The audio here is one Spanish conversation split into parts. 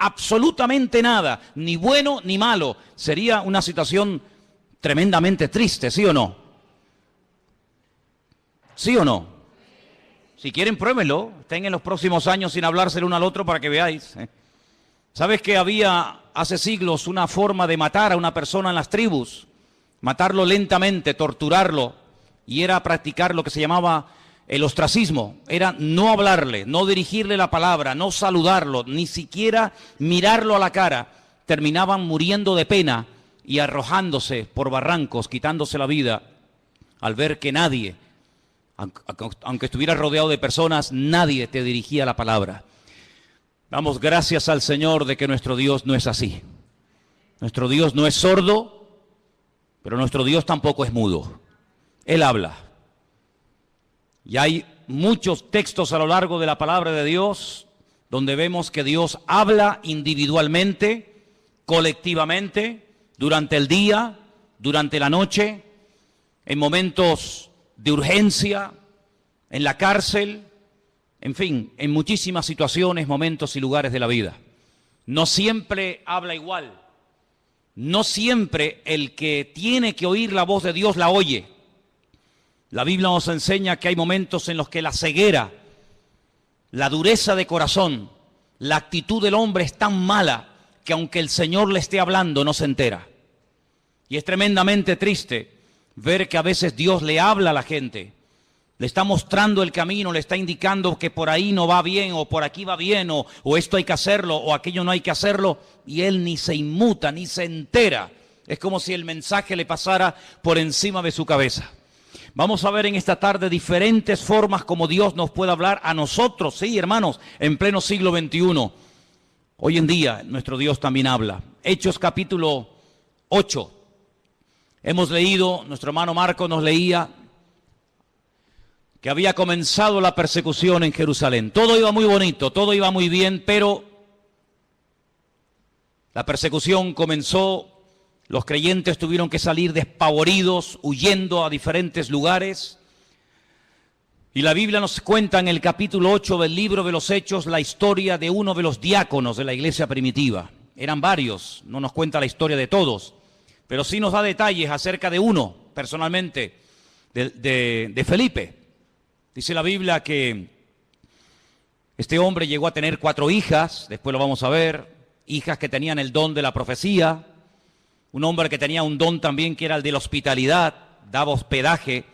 absolutamente nada, ni bueno ni malo. Sería una situación tremendamente triste, ¿sí o no? ¿Sí o no? Si quieren, pruébenlo. Estén en los próximos años sin hablarse el uno al otro para que veáis. ¿Sabes que había hace siglos una forma de matar a una persona en las tribus? Matarlo lentamente, torturarlo, y era practicar lo que se llamaba el ostracismo. Era no hablarle, no dirigirle la palabra, no saludarlo, ni siquiera mirarlo a la cara. Terminaban muriendo de pena y arrojándose por barrancos, quitándose la vida, al ver que nadie, aunque estuviera rodeado de personas, nadie te dirigía la palabra. Damos gracias al Señor de que nuestro Dios no es así. Nuestro Dios no es sordo, pero nuestro Dios tampoco es mudo. Él habla. Y hay muchos textos a lo largo de la palabra de Dios donde vemos que Dios habla individualmente, colectivamente, durante el día, durante la noche, en momentos de urgencia, en la cárcel, en fin, en muchísimas situaciones, momentos y lugares de la vida. No siempre habla igual. No siempre el que tiene que oír la voz de Dios la oye. La Biblia nos enseña que hay momentos en los que la ceguera, la dureza de corazón, la actitud del hombre es tan mala que aunque el Señor le esté hablando no se entera. Y es tremendamente triste ver que a veces Dios le habla a la gente, le está mostrando el camino, le está indicando que por ahí no va bien, o por aquí va bien, o esto hay que hacerlo, o aquello no hay que hacerlo, y él ni se inmuta, ni se entera. Es como si el mensaje le pasara por encima de su cabeza. Vamos a ver en esta tarde diferentes formas como Dios nos puede hablar a nosotros, sí, hermanos, en pleno siglo XXI. Hoy en día nuestro Dios también habla. Hechos capítulo 8. Hemos leído, nuestro hermano Marco nos leía, que había comenzado la persecución en Jerusalén. Todo iba muy bonito, todo iba muy bien, pero la persecución comenzó, los creyentes tuvieron que salir despavoridos, huyendo a diferentes lugares. Y la Biblia nos cuenta en el capítulo 8 del libro de los Hechos la historia de uno de los diáconos de la iglesia primitiva. Eran varios, no nos cuenta la historia de todos, pero sí nos da detalles acerca de uno, personalmente, de Felipe. Dice la Biblia que este hombre llegó a tener 4 hijas, después lo vamos a ver, hijas que tenían el don de la profecía, un hombre que tenía un don también que era el de la hospitalidad, daba hospedaje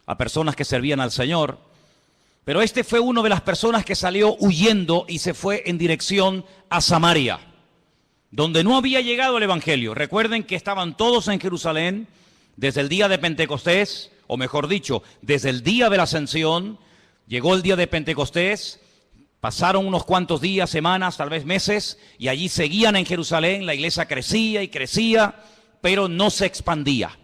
a personas que servían al Señor, pero este fue una de las personas que salió huyendo y se fue en dirección a Samaria, donde no había llegado el Evangelio. Recuerden que estaban todos en Jerusalén desde el día de Pentecostés, o mejor dicho, desde el día de la Ascensión. Llegó el día de Pentecostés, pasaron unos cuantos días, semanas, tal vez meses, y allí seguían en Jerusalén. La iglesia crecía y crecía, pero no se expandía.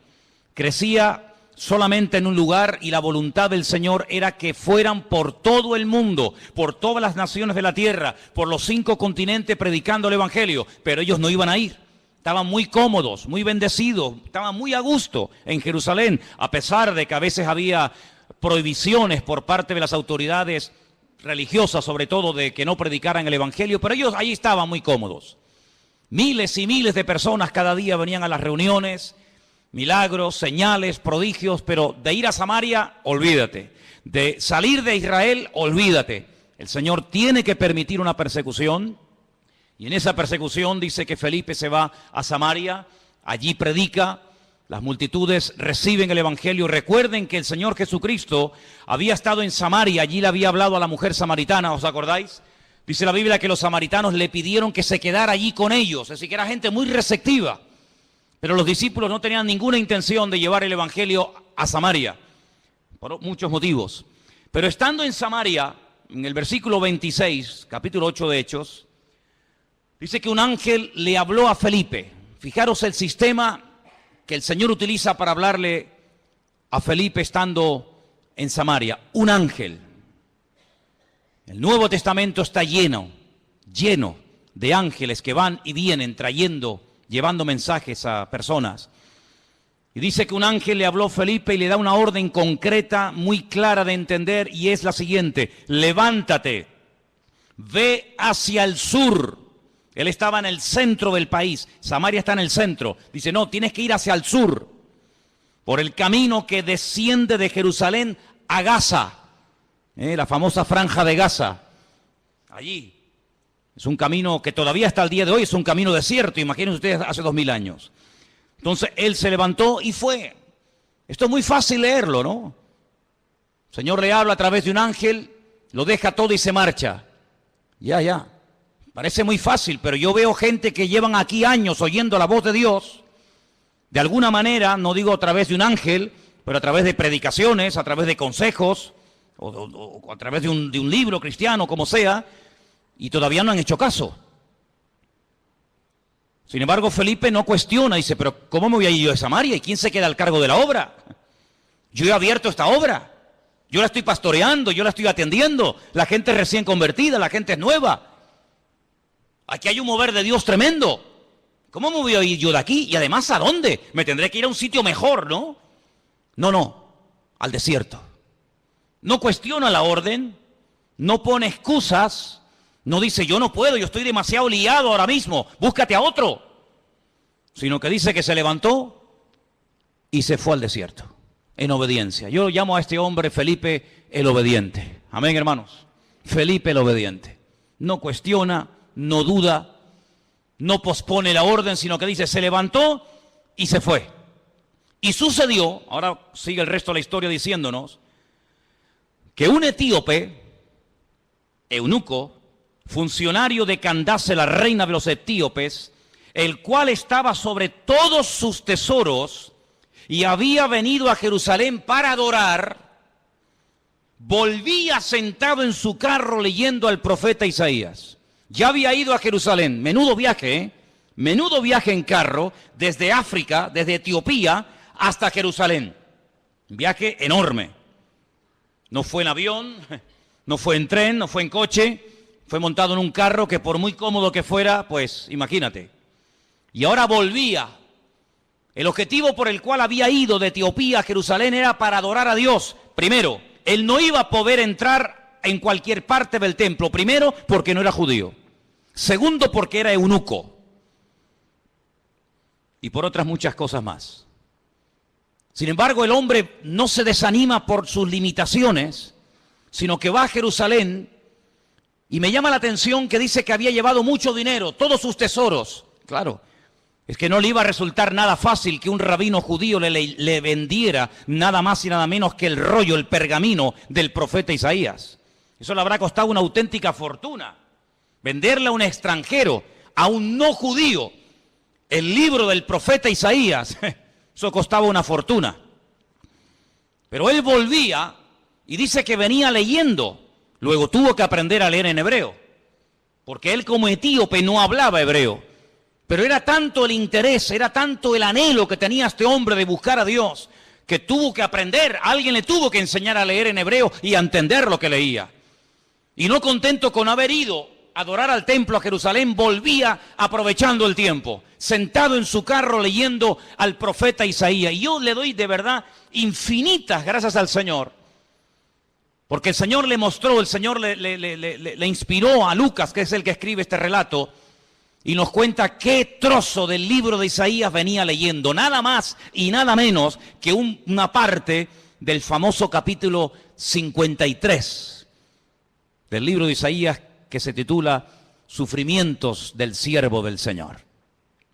Crecía solamente en un lugar, y la voluntad del Señor era que fueran por todo el mundo, por todas las naciones de la tierra, por los 5 continentes predicando el Evangelio, pero ellos no iban a ir. Estaban muy cómodos, muy bendecidos, estaban muy a gusto en Jerusalén, a pesar de que a veces había prohibiciones por parte de las autoridades religiosas, sobre todo, de que no predicaran el Evangelio, pero ellos ahí estaban muy cómodos. Miles y miles de personas cada día venían a las reuniones, milagros, señales, prodigios, pero de ir a Samaria, olvídate. De salir de Israel, olvídate. El Señor tiene que permitir una persecución. Y en esa persecución dice que Felipe se va a Samaria, allí predica, las multitudes reciben el Evangelio. Recuerden que el Señor Jesucristo había estado en Samaria, allí le había hablado a la mujer samaritana, ¿os acordáis? Dice la Biblia que los samaritanos le pidieron que se quedara allí con ellos, es decir, que era gente muy receptiva. Pero los discípulos no tenían ninguna intención de llevar el Evangelio a Samaria, por muchos motivos. Pero estando en Samaria, en el versículo 26, capítulo 8 de Hechos, dice que un ángel le habló a Felipe. Fijaros el sistema que el Señor utiliza para hablarle a Felipe estando en Samaria. Un ángel. El Nuevo Testamento está lleno de ángeles que van y vienen llevando mensajes a personas. Y dice que un ángel le habló a Felipe y le da una orden concreta, muy clara de entender, y es la siguiente: levántate, ve hacia el sur, Él estaba en el centro del país. Samaria está en el centro. Dice, no, tienes que ir hacia el sur, por el camino que desciende de Jerusalén a Gaza. La famosa franja de Gaza. Allí. Es un camino que todavía hasta el día de hoy es un camino desierto. Imagínense ustedes hace 2000 años. Entonces él se levantó y fue. Esto es muy fácil leerlo, ¿no? El Señor le habla a través de un ángel, lo deja todo y se marcha. Ya. Parece muy fácil, pero yo veo gente que llevan aquí años oyendo la voz de Dios. De alguna manera, no digo a través de un ángel, pero a través de predicaciones, a través de consejos, o a través de un libro cristiano, como sea, y todavía no han hecho caso. Sin embargo, Felipe no cuestiona, dice, pero ¿cómo me voy a ir yo a Samaria? ¿Y quién se queda al cargo de la obra? Yo he abierto esta obra, yo la estoy pastoreando, yo la estoy atendiendo, la gente es recién convertida, la gente es nueva. Aquí hay un mover de Dios tremendo. ¿Cómo me voy a ir yo de aquí? Y además, ¿a dónde? Me tendré que ir a un sitio mejor, ¿no? No, al desierto. No cuestiona la orden, no pone excusas, no dice yo no puedo, yo estoy demasiado liado ahora mismo, búscate a otro. Sino que dice que se levantó y se fue al desierto, en obediencia. Yo llamo a este hombre Felipe el obediente. Amén, hermanos. Felipe el obediente. No cuestiona, no duda, no pospone la orden, sino que dice, se levantó y se fue. Y sucedió, ahora sigue el resto de la historia diciéndonos, que un etíope, eunuco, funcionario de Candace, la reina de los etíopes, el cual estaba sobre todos sus tesoros y había venido a Jerusalén para adorar, volvía sentado en su carro leyendo al profeta Isaías. Ya había ido a Jerusalén, menudo viaje en carro, desde África, desde Etiopía hasta Jerusalén. Un viaje enorme. No fue en avión, no fue en tren, no fue en coche, fue montado en un carro que por muy cómodo que fuera, pues imagínate. Y ahora volvía. El objetivo por el cual había ido de Etiopía a Jerusalén era para adorar a Dios. Primero, él no iba a poder entrar en cualquier parte del templo. Primero, porque no era judío. Segundo, porque era eunuco. Y por otras muchas cosas más. Sin embargo, el hombre no se desanima por sus limitaciones, sino que va a Jerusalén, y me llama la atención que dice que había llevado mucho dinero, todos sus tesoros. Claro, es que no le iba a resultar nada fácil que un rabino judío le vendiera nada más y nada menos que el rollo, el pergamino del profeta Isaías. Eso le habrá costado una auténtica fortuna. Venderle a un extranjero, a un no judío, el libro del profeta Isaías, eso costaba una fortuna. Pero él volvía y dice que venía leyendo. Luego tuvo que aprender a leer en hebreo, porque él como etíope no hablaba hebreo. Pero era tanto el interés, era tanto el anhelo que tenía este hombre de buscar a Dios, que tuvo que aprender, alguien le tuvo que enseñar a leer en hebreo y a entender lo que leía. Y no contento con haber ido a adorar al templo a Jerusalén, volvía aprovechando el tiempo, sentado en su carro leyendo al profeta Isaías. Y yo le doy de verdad infinitas gracias al Señor, porque el Señor le mostró, el Señor le inspiró a Lucas, que es el que escribe este relato, y nos cuenta qué trozo del libro de Isaías venía leyendo, nada más y nada menos que una parte del famoso capítulo 53 del libro de Isaías, que se titula Sufrimientos del siervo del Señor.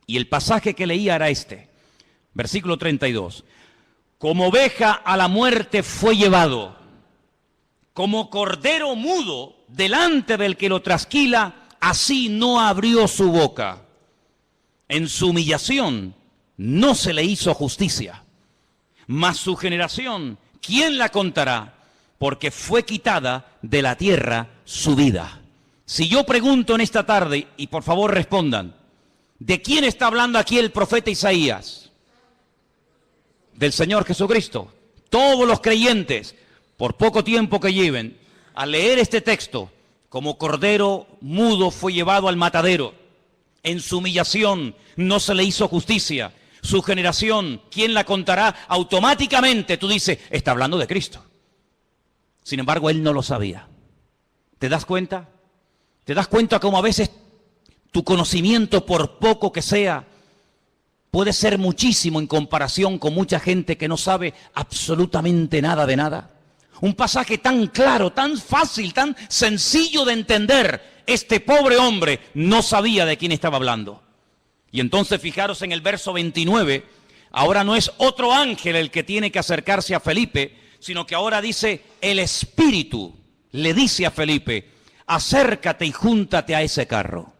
Y el pasaje que leía era este, versículo 32. Como oveja a la muerte fue llevado, como cordero mudo delante del que lo trasquila, así no abrió su boca. En su humillación no se le hizo justicia. Mas su generación, ¿quién la contará? Porque fue quitada de la tierra su vida. Si yo pregunto en esta tarde, y por favor respondan, ¿de quién está hablando aquí el profeta Isaías? Del Señor Jesucristo. Todos los creyentes, por poco tiempo que lleven, al leer este texto, como cordero mudo fue llevado al matadero. En su humillación no se le hizo justicia. Su generación, ¿quién la contará? Automáticamente tú dices, está hablando de Cristo. Sin embargo, él no lo sabía. ¿Te das cuenta? ¿Te das cuenta cómo a veces Tu conocimiento, por poco que sea, puede ser muchísimo en comparación con mucha gente que no sabe absolutamente nada de nada. Un pasaje tan claro, tan fácil, tan sencillo de entender. Este pobre hombre no sabía de quién estaba hablando. Y entonces fijaros en el verso 29, ahora no es otro ángel el que tiene que acercarse a Felipe, sino que ahora dice el Espíritu, le dice a Felipe, acércate y júntate a ese carro.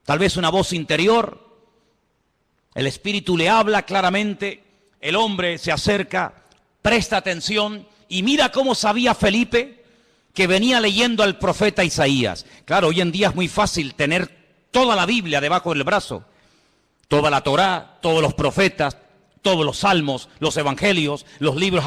Tal vez una voz interior, el Espíritu le habla claramente, el hombre se acerca, presta atención y mira cómo sabía Felipe que venía leyendo al profeta Isaías. Claro, hoy en día es muy fácil tener toda la Biblia debajo del brazo, toda la Torá, todos los profetas, todos los salmos, los evangelios, los libros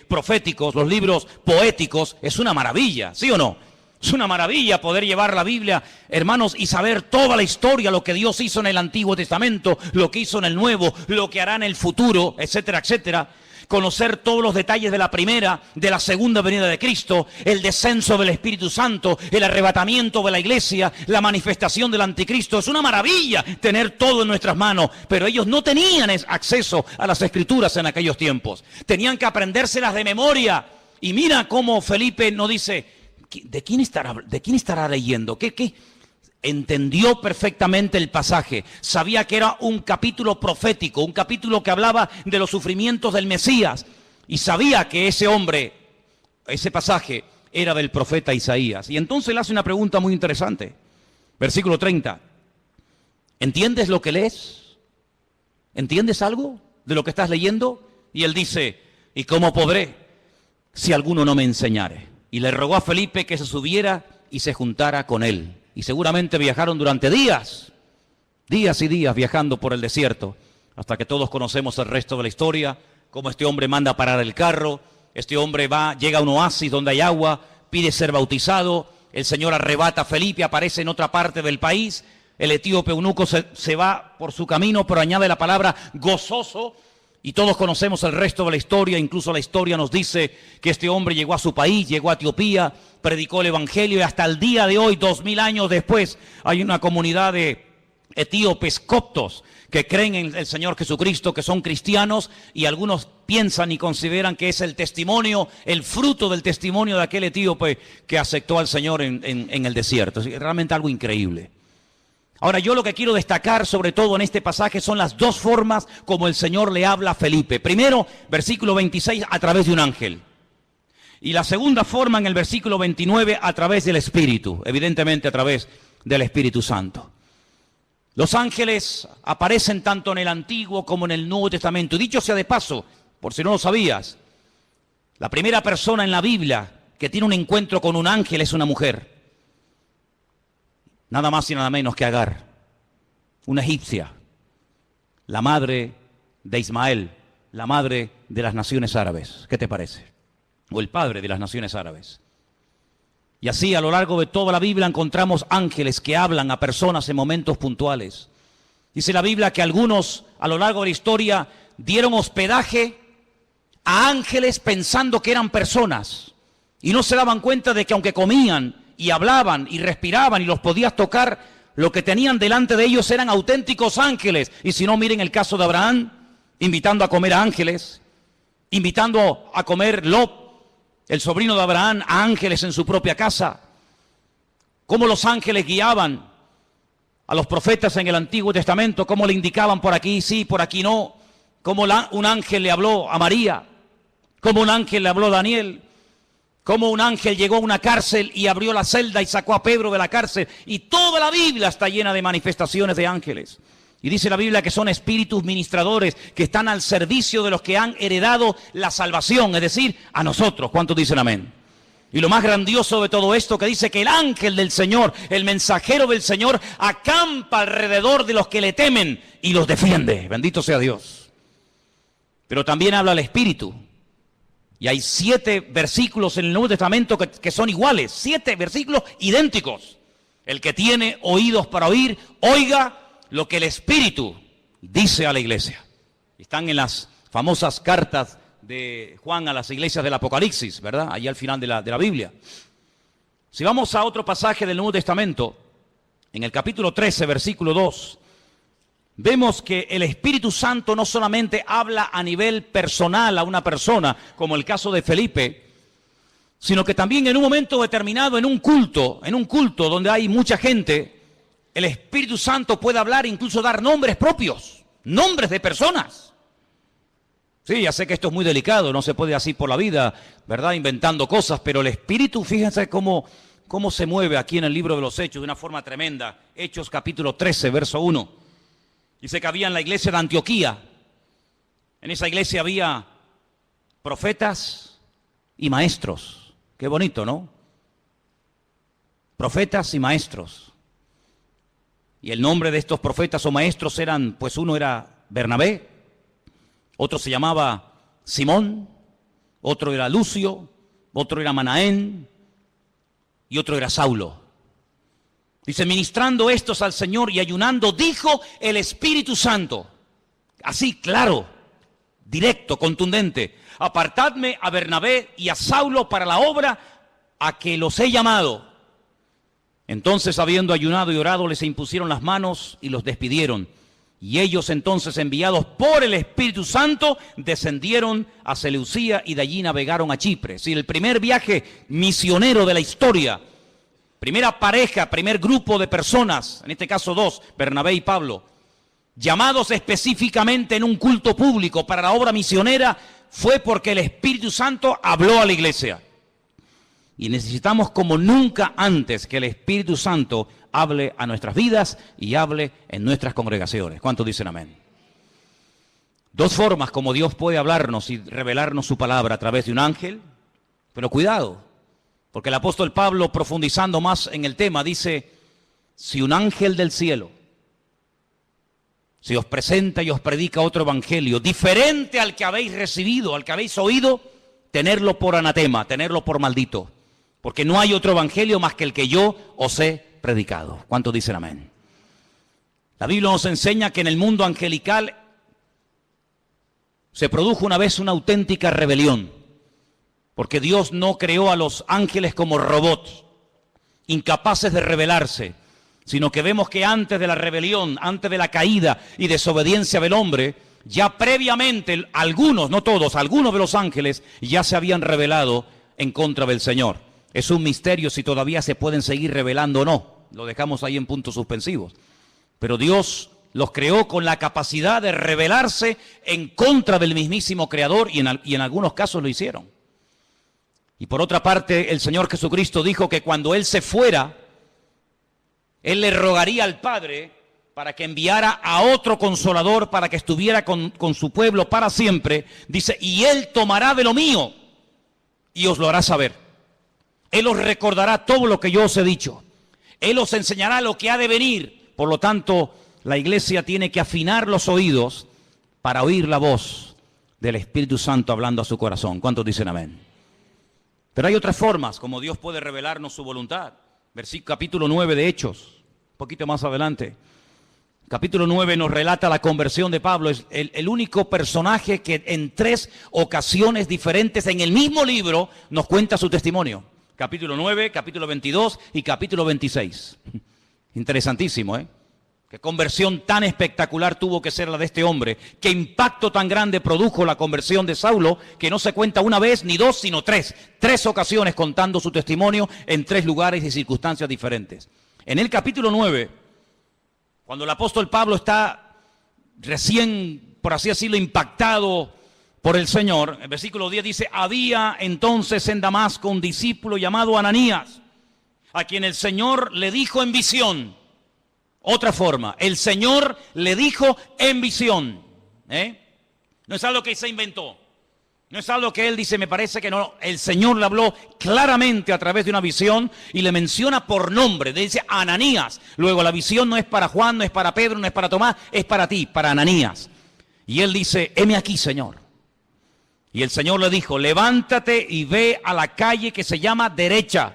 proféticos, los libros poéticos. Es una maravilla, ¿sí o no? Es una maravilla poder llevar la Biblia, hermanos, y saber toda la historia, lo que Dios hizo en el Antiguo Testamento, lo que hizo en el Nuevo, lo que hará en el futuro, etcétera, etcétera. Conocer todos los detalles de la primera, de la segunda venida de Cristo, el descenso del Espíritu Santo, el arrebatamiento de la iglesia, la manifestación del anticristo. Es una maravilla tener todo en nuestras manos, pero ellos no tenían acceso a las Escrituras en aquellos tiempos. Tenían que aprendérselas de memoria. Y mira cómo Felipe no dice, ¿de quién estará leyendo? ¿Qué? Entendió perfectamente el pasaje, sabía que era un capítulo profético, un capítulo que hablaba de los sufrimientos del Mesías, y sabía que ese hombre, ese pasaje, era del profeta Isaías. Y entonces le hace una pregunta muy interesante. Versículo 30. ¿Entiendes lo que lees? ¿Entiendes algo de lo que estás leyendo? Y él dice, ¿y cómo podré si alguno no me enseñare? Y le rogó a Felipe que se subiera y se juntara con él. Y seguramente viajaron durante días y días viajando por el desierto, hasta que todos conocemos el resto de la historia, cómo este hombre manda parar el carro, este hombre llega a un oasis donde hay agua, pide ser bautizado, el Señor arrebata a Felipe, aparece en otra parte del país, el etíope eunuco se va por su camino, pero añade la palabra gozoso, y todos conocemos el resto de la historia. Incluso la historia nos dice que este hombre llegó a su país, llegó a Etiopía, predicó el evangelio, y hasta el día de hoy, 2000 años después, hay una comunidad de etíopes coptos que creen en el Señor Jesucristo, que son cristianos, y algunos piensan y consideran que es el testimonio, el fruto del testimonio de aquel etíope que aceptó al Señor en el desierto. Es realmente algo increíble. Ahora, yo lo que quiero destacar sobre todo en este pasaje son las dos formas como el Señor le habla a Felipe. Primero, versículo 26, a través de un ángel. Y la segunda forma en el versículo 29, a través del Espíritu, evidentemente a través del Espíritu Santo. Los ángeles aparecen tanto en el Antiguo como en el Nuevo Testamento. Y dicho sea de paso, por si no lo sabías, la primera persona en la Biblia que tiene un encuentro con un ángel es una mujer. Nada más y nada menos que Agar, una egipcia, la madre de Ismael, la madre de las naciones árabes. ¿Qué te parece? O el padre de las naciones árabes. Y así a lo largo de toda la Biblia encontramos ángeles que hablan a personas en momentos puntuales. Dice la Biblia que algunos a lo largo de la historia dieron hospedaje a ángeles pensando que eran personas. Y no se daban cuenta de que aunque comían y hablaban y respiraban y los podías tocar, lo que tenían delante de ellos eran auténticos ángeles. Y si no, miren el caso de Abraham, invitando a comer a ángeles, invitando a comer Lot, el sobrino de Abraham, a ángeles en su propia casa. Cómo los ángeles guiaban a los profetas en el Antiguo Testamento, cómo le indicaban por aquí sí, por aquí no, cómo un ángel le habló a María, cómo un ángel le habló a Daniel, cómo un ángel llegó a una cárcel y abrió la celda y sacó a Pedro de la cárcel. Y toda la Biblia está llena de manifestaciones de ángeles. Y dice la Biblia que son espíritus ministradores que están al servicio de los que han heredado la salvación, es decir, a nosotros. ¿Cuántos dicen amén? Y lo más grandioso de todo esto que dice que el ángel del Señor, el mensajero del Señor, acampa alrededor de los que le temen y los defiende. Bendito sea Dios. Pero también habla el Espíritu. Y hay 7 versículos en el Nuevo Testamento que son iguales, 7 versículos idénticos. El que tiene oídos para oír, oiga lo que el Espíritu dice a la iglesia. Están en las famosas cartas de Juan a las iglesias del Apocalipsis, ¿verdad? Allí al final de la Biblia. Si vamos a otro pasaje del Nuevo Testamento, en el capítulo 13, versículo 2, vemos que el Espíritu Santo no solamente habla a nivel personal a una persona, como el caso de Felipe, sino que también en un momento determinado, en un culto donde hay mucha gente, el Espíritu Santo puede hablar e incluso dar nombres propios, nombres de personas. Sí, ya sé que esto es muy delicado, no se puede así por la vida, ¿verdad? Inventando cosas, pero el Espíritu, fíjense cómo se mueve aquí en el libro de los Hechos de una forma tremenda. Hechos capítulo 13, verso 1. Dice que había en la iglesia de Antioquía, en esa iglesia había profetas y maestros. Qué bonito, ¿no? Profetas y maestros. Y el nombre de estos profetas o maestros eran, pues uno era Bernabé, otro se llamaba Simón, otro era Lucio, otro era Manaén y otro era Saulo. Dice, ministrando estos al Señor y ayunando, dijo el Espíritu Santo, así claro, directo, contundente, apartadme a Bernabé y a Saulo para la obra a que los he llamado. Entonces, habiendo ayunado y orado, les impusieron las manos y los despidieron. Y ellos entonces, enviados por el Espíritu Santo, descendieron a Seleucía y de allí navegaron a Chipre. Es decir, el primer viaje misionero de la historia, primera pareja, primer grupo de personas, en este caso dos, Bernabé y Pablo, llamados específicamente en un culto público para la obra misionera, fue porque el Espíritu Santo habló a la iglesia. Y necesitamos como nunca antes que el Espíritu Santo hable a nuestras vidas y hable en nuestras congregaciones. ¿Cuántos dicen amén? Dos formas como Dios puede hablarnos y revelarnos su palabra a través de un ángel, pero cuidado, porque el apóstol Pablo, profundizando más en el tema, dice, si un ángel del cielo si os presenta y os predica otro evangelio diferente al que habéis recibido, al que habéis oído, tenerlo por anatema, tenerlo por maldito, porque no hay otro evangelio más que el que yo os he predicado. ¿Cuántos dicen amén? La Biblia nos enseña que en el mundo angelical se produjo una vez una auténtica rebelión, porque Dios no creó a los ángeles como robots, incapaces de rebelarse, sino que vemos que antes de la rebelión, antes de la caída y desobediencia del hombre, ya previamente algunos, no todos, algunos de los ángeles ya se habían rebelado en contra del Señor. Es un misterio si todavía se pueden seguir rebelando o no, lo dejamos ahí en puntos suspensivos. Pero Dios los creó con la capacidad de rebelarse en contra del mismísimo Creador y en algunos casos lo hicieron. Y por otra parte, el Señor Jesucristo dijo que cuando Él se fuera, Él le rogaría al Padre para que enviara a otro Consolador para que estuviera con su pueblo para siempre. Dice, y Él tomará de lo mío y os lo hará saber. Él os recordará todo lo que yo os he dicho. Él os enseñará lo que ha de venir. Por lo tanto, la iglesia tiene que afinar los oídos para oír la voz del Espíritu Santo hablando a su corazón. ¿Cuántos dicen amén? Pero hay otras formas como Dios puede revelarnos su voluntad. Capítulo 9 de Hechos, un poquito más adelante. Capítulo 9 nos relata la conversión de Pablo. Es el único personaje que en 3 ocasiones diferentes en el mismo libro nos cuenta su testimonio. Capítulo 9, capítulo 22 y capítulo 26. Interesantísimo, ¿eh? Qué conversión tan espectacular tuvo que ser la de este hombre. Qué impacto tan grande produjo la conversión de Saulo, que no se cuenta una vez ni dos, sino 3. 3 ocasiones contando su testimonio en 3 lugares y circunstancias diferentes. En el capítulo 9, cuando el apóstol Pablo está recién, por así decirlo, impactado por el Señor, el versículo 10 dice, había entonces en Damasco un discípulo llamado Ananías, a quien el Señor le dijo en visión. Otra forma, el Señor le dijo en visión. No es algo que se inventó. No es algo que él dice, me parece que no. El Señor le habló claramente a través de una visión y le menciona por nombre. Le dice Ananías. Luego la visión no es para Juan, no es para Pedro, no es para Tomás, es para ti, para Ananías. Y él dice, heme aquí, Señor. Y el Señor le dijo, levántate y ve a la calle que se llama Derecha.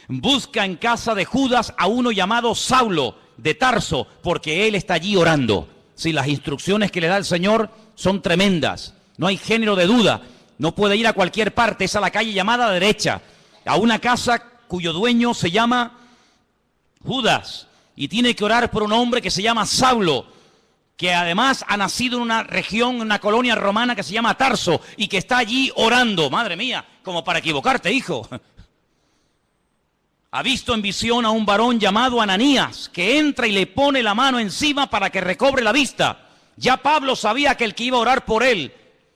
Busca en casa de Judas a uno llamado Saulo de Tarso, porque él está allí orando. Si las instrucciones que le da el Señor son tremendas, no hay género de duda, no puede ir a cualquier parte, es a la calle llamada Derecha, a una casa cuyo dueño se llama Judas, y tiene que orar por un hombre que se llama Saulo, que además ha nacido en una región, en una colonia romana que se llama Tarso, y que está allí orando. Madre mía, como para equivocarte, hijo. Ha visto en visión a un varón llamado Ananías, que entra y le pone la mano encima para que recobre la vista. Ya Pablo sabía que el que iba a orar por él,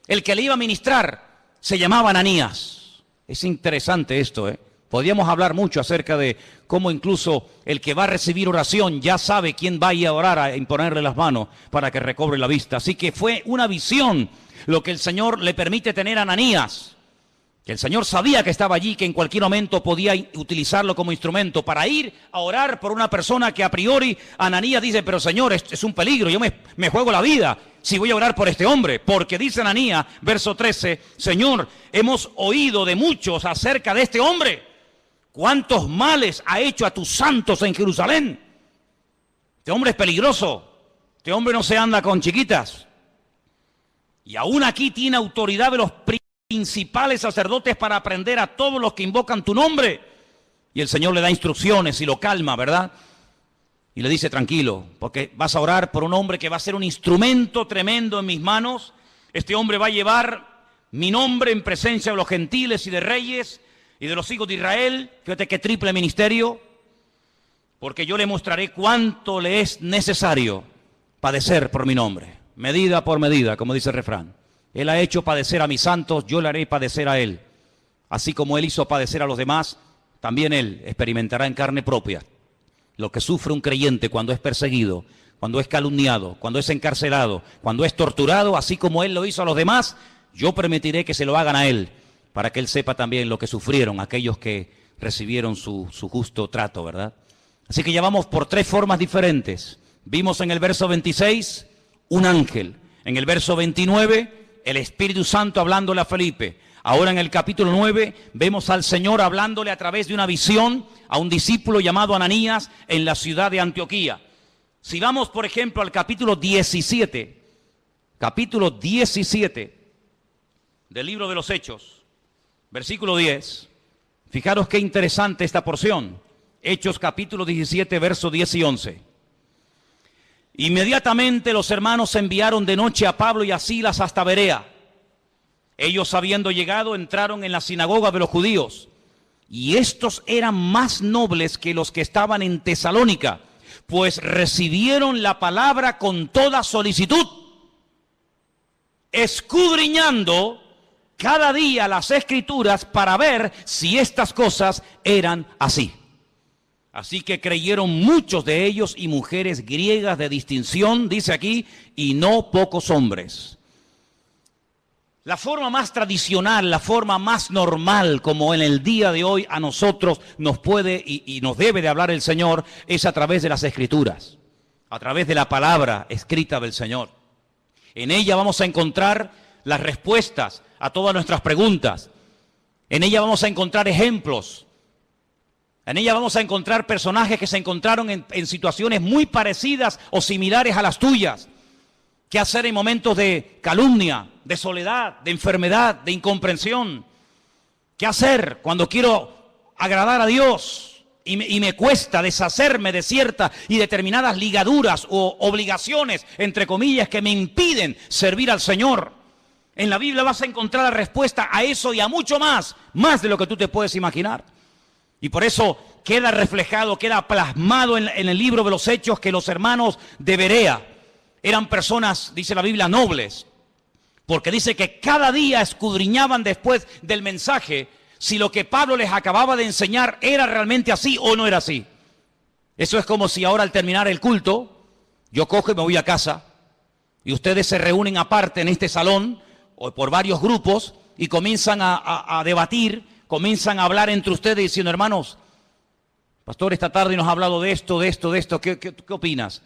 el que le iba a ministrar, se llamaba Ananías. Es interesante esto, ¿eh? Podríamos hablar mucho acerca de cómo incluso el que va a recibir oración ya sabe quién va a ir a orar, a imponerle las manos para que recobre la vista. Así que fue una visión lo que el Señor le permite tener a Ananías. Que el Señor sabía que estaba allí, que en cualquier momento podía utilizarlo como instrumento para ir a orar por una persona que a priori Ananías dice, pero Señor, es un peligro, yo me juego la vida si voy a orar por este hombre. Porque dice Ananías, verso 13, Señor, hemos oído de muchos acerca de este hombre. ¿Cuántos males ha hecho a tus santos en Jerusalén? Este hombre es peligroso, este hombre no se anda con chiquitas. Y aún aquí tiene autoridad de los principales sacerdotes para aprender a todos los que invocan tu nombre. Y el Señor le da instrucciones y lo calma, ¿verdad? Y le dice, tranquilo, porque vas a orar por un hombre que va a ser un instrumento tremendo en mis manos. Este hombre va a llevar mi nombre en presencia de los gentiles y de reyes y de los hijos de Israel. Fíjate qué triple ministerio, porque yo le mostraré cuánto le es necesario padecer por mi nombre, medida por medida, como dice el refrán. Él ha hecho padecer a mis santos, yo le haré padecer a él. Así como él hizo padecer a los demás, también él experimentará en carne propia lo que sufre un creyente cuando es perseguido, cuando es calumniado, cuando es encarcelado, cuando es torturado. Así como él lo hizo a los demás, yo permitiré que se lo hagan a él, para que él sepa también lo que sufrieron aquellos que recibieron su justo trato, ¿verdad? Así que ya vamos por tres formas diferentes. Vimos en el verso 26 un ángel, en el verso 29 el Espíritu Santo hablándole a Felipe. Ahora en el capítulo 9 vemos al Señor hablándole a través de una visión a un discípulo llamado Ananías en la ciudad de Antioquía. Si vamos, por ejemplo, al capítulo 17 del libro de los Hechos, versículo 10, fijaros qué interesante esta porción. Hechos capítulo 17, versos 10 y 11. Inmediatamente los hermanos enviaron de noche a Pablo y a Silas hasta Berea. Ellos, habiendo llegado, entraron en la sinagoga de los judíos. Y estos eran más nobles que los que estaban en Tesalónica, pues recibieron la palabra con toda solicitud, escudriñando cada día las Escrituras para ver si estas cosas eran así. Así que creyeron muchos de ellos y mujeres griegas de distinción, dice aquí, y no pocos hombres. La forma más tradicional, la forma más normal, como en el día de hoy a nosotros nos puede y nos debe de hablar el Señor, es a través de las Escrituras, a través de la palabra escrita del Señor. En ella vamos a encontrar las respuestas a todas nuestras preguntas. En ella vamos a encontrar ejemplos. En ella vamos a encontrar personajes que se encontraron en situaciones muy parecidas o similares a las tuyas. ¿Qué hacer en momentos de calumnia, de soledad, de enfermedad, de incomprensión? ¿Qué hacer cuando quiero agradar a Dios y me cuesta deshacerme de ciertas y determinadas ligaduras o obligaciones, entre comillas, que me impiden servir al Señor? En la Biblia vas a encontrar la respuesta a eso y a mucho más de lo que tú te puedes imaginar. Y por eso queda reflejado, queda plasmado en el libro de los Hechos que los hermanos de Berea eran personas, dice la Biblia, nobles. Porque dice que cada día escudriñaban después del mensaje si lo que Pablo les acababa de enseñar era realmente así o no era así. Eso es como si ahora al terminar el culto, yo cojo y me voy a casa y ustedes se reúnen aparte en este salón o por varios grupos y comienzan a debatir, comienzan a hablar entre ustedes diciendo, hermanos, pastor, esta tarde nos ha hablado de esto, ¿qué opinas?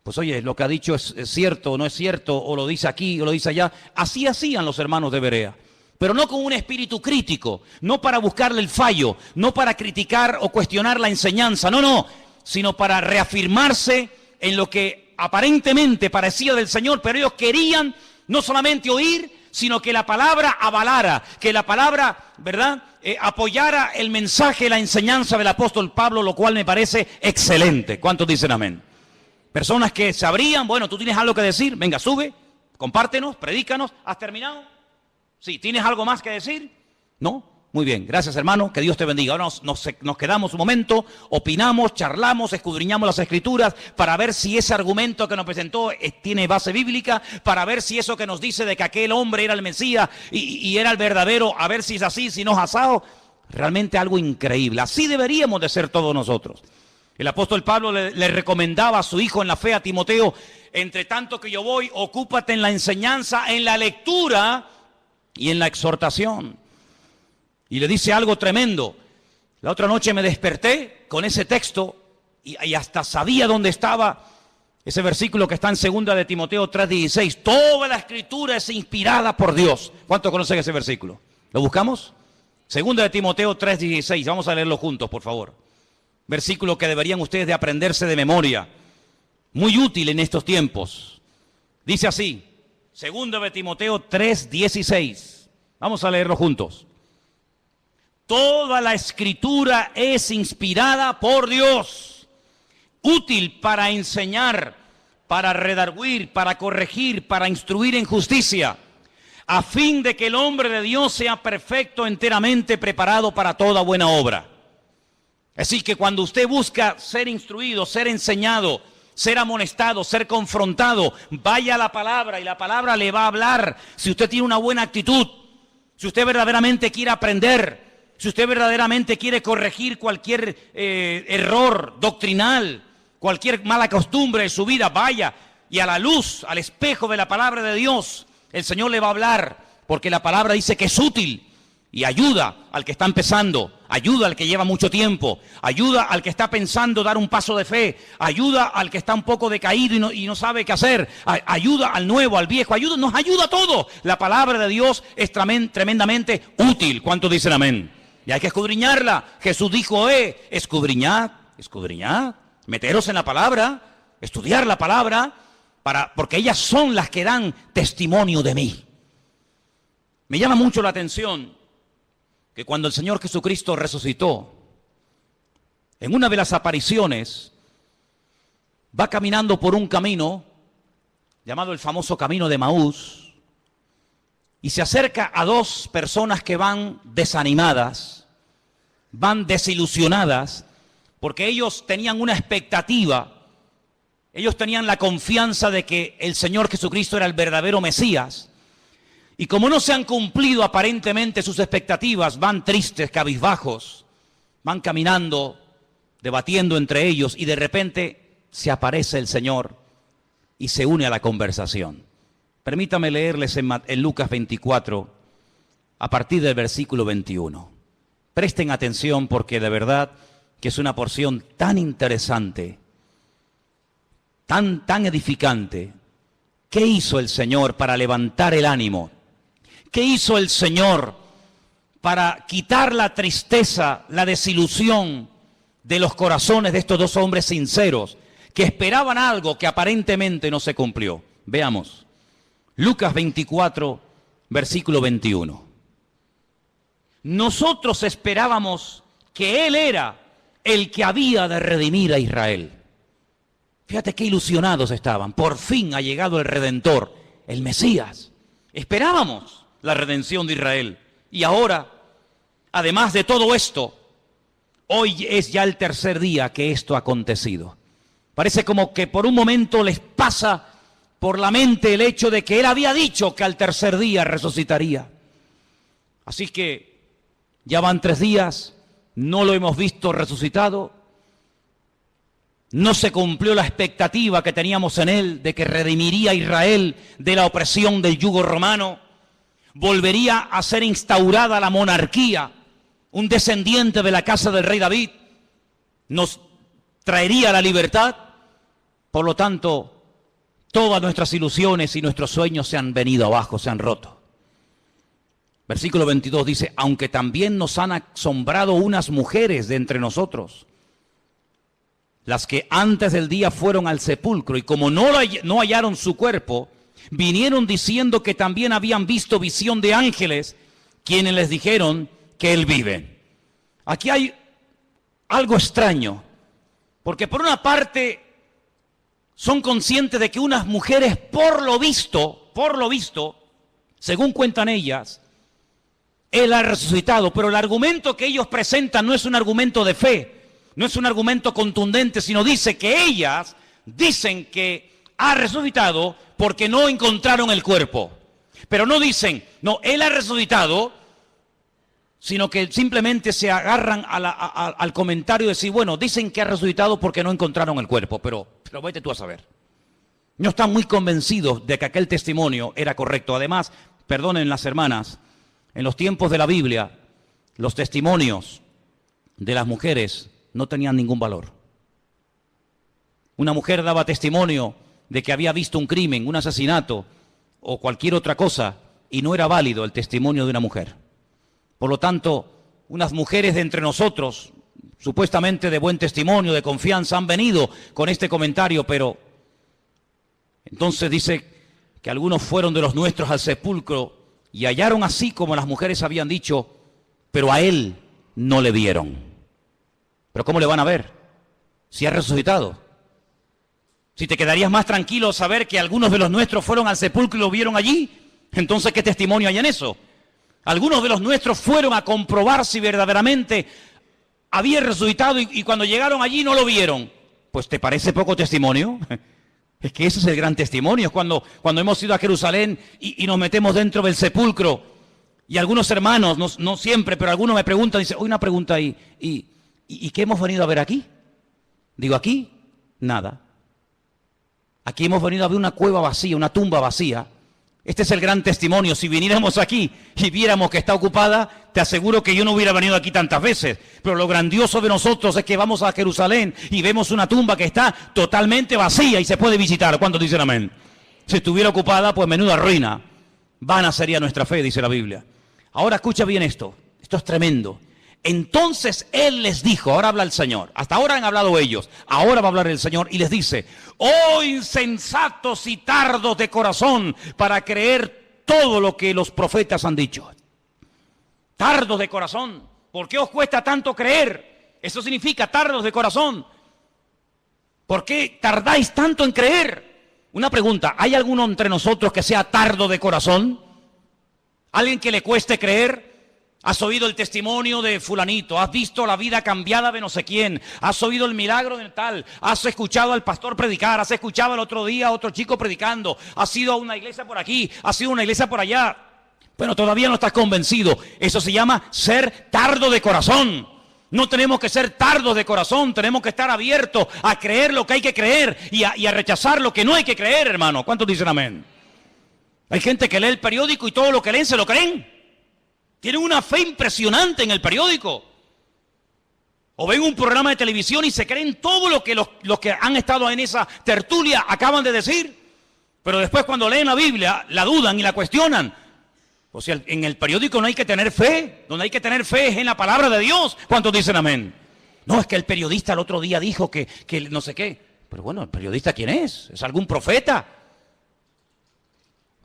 Pues oye, lo que ha dicho es cierto o no es cierto, o lo dice aquí o lo dice allá. Así hacían los hermanos de Berea, pero no con un espíritu crítico, no para buscarle el fallo, no para criticar o cuestionar la enseñanza, no, sino para reafirmarse en lo que aparentemente parecía del Señor, pero ellos querían no solamente oír, sino que la palabra avalara, que la palabra, ¿verdad?, apoyara el mensaje, la enseñanza del apóstol Pablo, lo cual me parece excelente. ¿Cuántos dicen amén? Personas que sabrían, bueno, tú tienes algo que decir, venga, sube, compártenos, predícanos. ¿Has terminado? Sí, ¿tienes algo más que decir? ¿No? Muy bien, gracias hermano, que Dios te bendiga. Ahora nos quedamos un momento, opinamos, charlamos, escudriñamos las escrituras para ver si ese argumento que nos presentó tiene base bíblica, para ver si eso que nos dice de que aquel hombre era el Mesías y era el verdadero, a ver si es así, si no es asado. Realmente algo increíble. Así deberíamos de ser todos nosotros. El apóstol Pablo le recomendaba a su hijo en la fe, a Timoteo: entre tanto que yo voy, ocúpate en la enseñanza, en la lectura y en la exhortación. Y le dice algo tremendo. La otra noche me desperté con ese texto y hasta sabía dónde estaba ese versículo que está en 2 de Timoteo 3:16. Toda la escritura es inspirada por Dios. ¿Cuántos conocen ese versículo? ¿Lo buscamos? 2 de Timoteo 3:16. Vamos a leerlo juntos, por favor. Versículo que deberían ustedes de aprenderse de memoria. Muy útil en estos tiempos. Dice así, 2 de Timoteo 3:16. Vamos a leerlo juntos. Toda la escritura es inspirada por Dios, útil para enseñar, para redarguir, para corregir, para instruir en justicia, a fin de que el hombre de Dios sea perfecto, enteramente preparado para toda buena obra. Así que cuando usted busca ser instruido, ser enseñado, ser amonestado, ser confrontado, vaya a la palabra y la palabra le va a hablar. Si usted tiene una buena actitud, si usted verdaderamente quiere aprender, si usted verdaderamente quiere corregir cualquier error doctrinal, cualquier mala costumbre de su vida, vaya y a la luz, al espejo de la palabra de Dios, el Señor le va a hablar, porque la palabra dice que es útil y ayuda al que está empezando, ayuda al que lleva mucho tiempo, ayuda al que está pensando dar un paso de fe, ayuda al que está un poco decaído y no sabe qué hacer, ayuda al nuevo, al viejo, nos ayuda a todos. La palabra de Dios es tremendamente útil. ¿Cuántos dicen amén? Y hay que escudriñarla. Jesús dijo, escudriñad, meteros en la palabra, estudiar la palabra, porque ellas son las que dan testimonio de mí. Me llama mucho la atención que cuando el Señor Jesucristo resucitó, en una de las apariciones, va caminando por un camino, llamado el famoso camino de Maús, y se acerca a dos personas que van desanimadas, van desilusionadas, porque ellos tenían una expectativa, ellos tenían la confianza de que el Señor Jesucristo era el verdadero Mesías, y como no se han cumplido aparentemente sus expectativas, van tristes, cabizbajos, van caminando, debatiendo entre ellos, y de repente se aparece el Señor y se une a la conversación. Permítame leerles en Lucas 24, a partir del versículo 21. Presten atención porque de verdad que es una porción tan interesante, tan edificante. ¿Qué hizo el Señor para levantar el ánimo? ¿Qué hizo el Señor para quitar la tristeza, la desilusión de los corazones de estos dos hombres sinceros que esperaban algo que aparentemente no se cumplió? Veamos. Lucas 24, versículo 21. Nosotros esperábamos que Él era el que había de redimir a Israel. Fíjate qué ilusionados estaban. Por fin ha llegado el Redentor, el Mesías. Esperábamos la redención de Israel. Y ahora, además de todo esto, hoy es ya el tercer día que esto ha acontecido. Parece como que por un momento les pasa por la mente el hecho de que Él había dicho que al tercer día resucitaría. Así que ya van 3 días, no lo hemos visto resucitado, no se cumplió la expectativa que teníamos en Él de que redimiría a Israel de la opresión del yugo romano, volvería a ser instaurada la monarquía, un descendiente de la casa del rey David nos traería la libertad. Por lo tanto, todas nuestras ilusiones y nuestros sueños se han venido abajo, se han roto. Versículo 22 dice, aunque también nos han asombrado unas mujeres de entre nosotros, las que antes del día fueron al sepulcro, y como no hallaron su cuerpo, vinieron diciendo que también habían visto visión de ángeles, quienes les dijeron que Él vive. Aquí hay algo extraño, porque por una parte son conscientes de que unas mujeres, por lo visto, según cuentan ellas, Él ha resucitado, pero el argumento que ellos presentan no es un argumento de fe, no es un argumento contundente, sino dice que ellas dicen que ha resucitado porque no encontraron el cuerpo. Pero no dicen, no, Él ha resucitado, sino que simplemente se agarran al comentario de decir, bueno, dicen que ha resucitado porque no encontraron el cuerpo, pero vete tú a saber. No están muy convencidos de que aquel testimonio era correcto. Además, perdonen las hermanas, en los tiempos de la Biblia, los testimonios de las mujeres no tenían ningún valor. Una mujer daba testimonio de que había visto un crimen, un asesinato o cualquier otra cosa, y no era válido el testimonio de una mujer. Por lo tanto, unas mujeres de entre nosotros, supuestamente de buen testimonio, de confianza, han venido con este comentario, pero entonces dice que algunos fueron de los nuestros al sepulcro y hallaron así como las mujeres habían dicho, pero a Él no le vieron. ¿Pero cómo le van a ver si ha resucitado? Si te quedarías más tranquilo saber que algunos de los nuestros fueron al sepulcro y lo vieron allí, entonces ¿qué testimonio hay en eso? Algunos de los nuestros fueron a comprobar si verdaderamente había resucitado y cuando llegaron allí no lo vieron. Pues ¿te parece poco testimonio? Es que ese es el gran testimonio. Es cuando hemos ido a Jerusalén y nos metemos dentro del sepulcro y algunos hermanos, no siempre, pero algunos me preguntan, dicen, hoy una pregunta ahí, ¿y qué hemos venido a ver aquí? Digo, aquí, nada. Aquí hemos venido a ver una cueva vacía, una tumba vacía. Este es el gran testimonio. Si viniéramos aquí y viéramos que está ocupada, te aseguro que yo no hubiera venido aquí tantas veces. Pero lo grandioso de nosotros es que vamos a Jerusalén y vemos una tumba que está totalmente vacía y se puede visitar. ¿Cuántos dicen amén? Si estuviera ocupada, pues menuda ruina. Vana sería nuestra fe, dice la Biblia. Ahora escucha bien esto. Esto es tremendo. Entonces Él les dijo, ahora habla el Señor, hasta ahora han hablado ellos, ahora va a hablar el Señor y les dice, oh insensatos y tardos de corazón para creer todo lo que los profetas han dicho. Tardos de corazón, ¿por qué os cuesta tanto creer? Eso significa tardos de corazón. ¿Por qué tardáis tanto en creer? Una pregunta, ¿hay alguno entre nosotros que sea tardo de corazón? ¿Alguien que le cueste creer? Has oído el testimonio de fulanito, has visto la vida cambiada de no sé quién, has oído el milagro de tal, has escuchado al pastor predicar, has escuchado el otro día a otro chico predicando, has ido a una iglesia por aquí, has ido a una iglesia por allá. Bueno, todavía no estás convencido. Eso se llama ser tardo de corazón. No tenemos que ser tardos de corazón, tenemos que estar abiertos a creer lo que hay que creer y a rechazar lo que no hay que creer, hermano. ¿Cuántos dicen amén? Hay gente que lee el periódico y todo lo que leen se lo creen. Tienen una fe impresionante en el periódico. O ven un programa de televisión y se creen todo lo que los que han estado en esa tertulia acaban de decir. Pero después cuando leen la Biblia, la dudan y la cuestionan. O sea, en el periódico no hay que tener fe. Donde hay que tener fe es en la palabra de Dios. ¿Cuántos dicen amén? No, es que el periodista el otro día dijo que no sé qué. Pero bueno, ¿el periodista quién es? ¿Es algún profeta?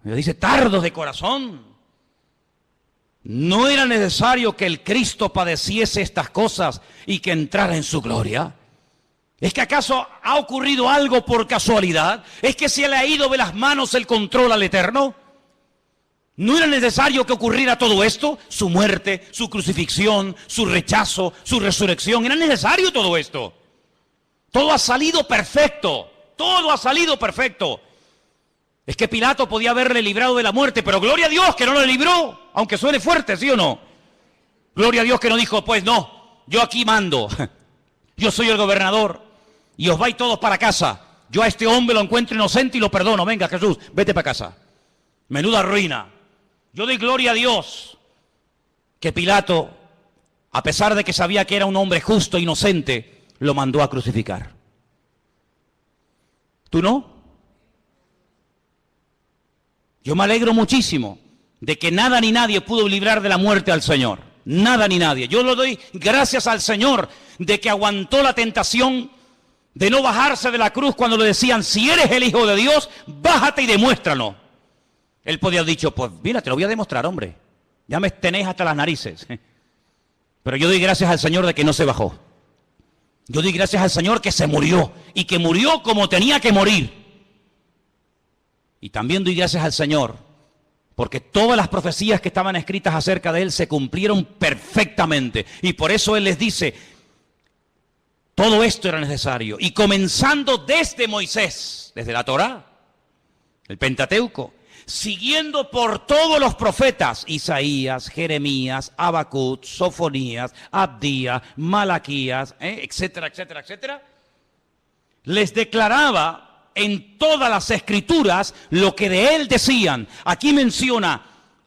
Me dice, tardos de corazón. ¿No era necesario que el Cristo padeciese estas cosas y que entrara en su gloria? ¿Es que acaso ha ocurrido algo por casualidad? ¿Es que se le ha ido de las manos el control al Eterno? ¿No era necesario que ocurriera todo esto? Su muerte, su crucifixión, su rechazo, su resurrección. ¿Era necesario todo esto? Todo ha salido perfecto. Todo ha salido perfecto. Es que Pilato podía haberle librado de la muerte, pero gloria a Dios que no lo libró, aunque suene fuerte, ¿sí o no? Gloria a Dios que no dijo, pues no, yo aquí mando, yo soy el gobernador y os vais todos para casa. Yo a este hombre lo encuentro inocente y lo perdono. Venga, Jesús, vete para casa. Menuda ruina. Yo doy gloria a Dios que Pilato, a pesar de que sabía que era un hombre justo e inocente, lo mandó a crucificar. ¿Tú no? Yo me alegro muchísimo de que nada ni nadie pudo librar de la muerte al Señor. Nada ni nadie. Yo le doy gracias al Señor de que aguantó la tentación de no bajarse de la cruz cuando le decían, si eres el Hijo de Dios, bájate y demuéstralo. Él podía haber dicho, pues mira, te lo voy a demostrar, hombre. Ya me tenés hasta las narices. Pero yo doy gracias al Señor de que no se bajó. Yo doy gracias al Señor que se murió y que murió como tenía que morir. Y también doy gracias al Señor porque todas las profecías que estaban escritas acerca de Él se cumplieron perfectamente. Y por eso Él les dice, todo esto era necesario. Y comenzando desde Moisés, desde la Torá, el Pentateuco, siguiendo por todos los profetas, Isaías, Jeremías, Habacuc, Sofonías, Abdías, Malaquías, etcétera, etcétera, etcétera, les declaraba en todas las escrituras lo que de él decían. Aquí menciona